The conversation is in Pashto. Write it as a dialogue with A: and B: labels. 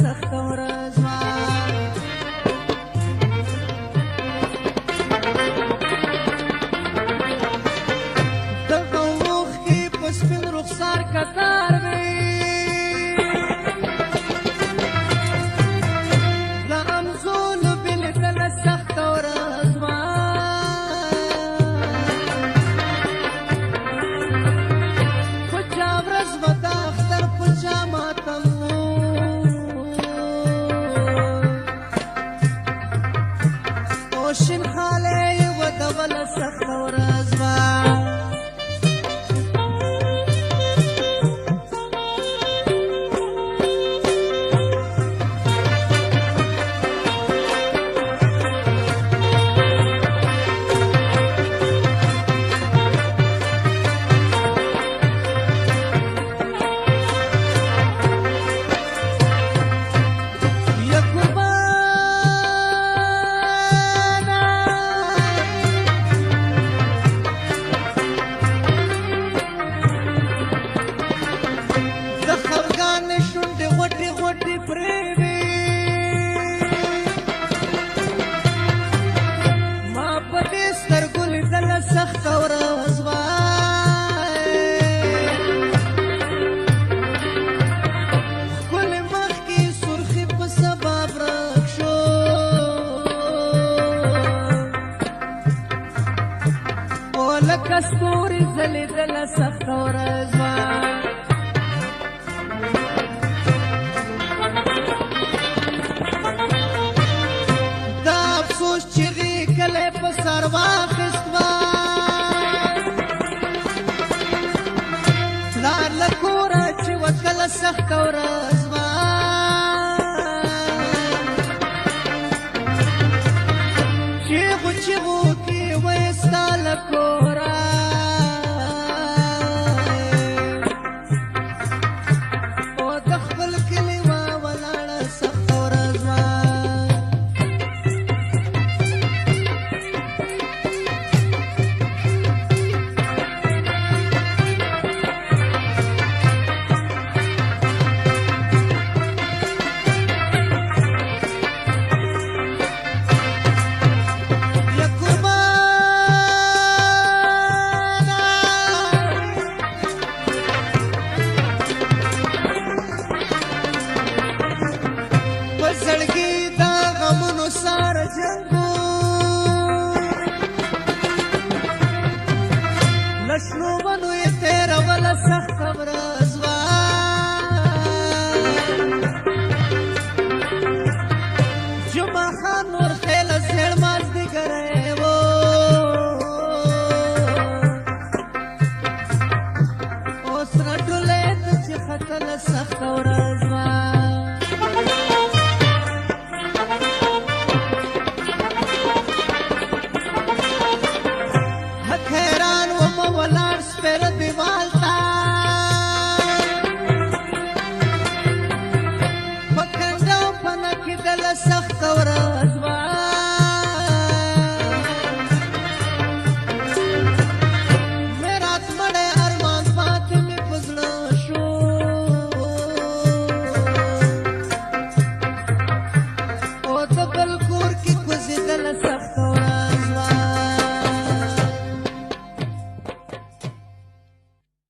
A: سخت ورځ وه دغه اوښکې په سپین رخسار کتار دی د امزولو بېلېدله سخته ورځ وه په چا ورځ به د اختر په چا ماتم و شین خاله یې ودوله سخته ورځ وه سخته ورځ وه ښکلې مخکې سرخي په سبا ورک شو او لکه ستوري ځلېدله سخته ورځ وه دا افسوس چغې کلی په سر واخیست وه پلار له کوره چې وتله سخته ورځ وه چیغو چیغو کې ویستا له کوره او د خپل کلي وه ولاړه سخته ورځ وه زړګي دا غمونو ساره جنګو له شنو ونو یې تېروله سخته ورځ وه جمعه خان نورخیله زیړ مازدیګری و اوس راټولې ته چې ختله سخته ورځ وه سپېره دیوال ته په کنډه او پنه کېدله سخته ورځ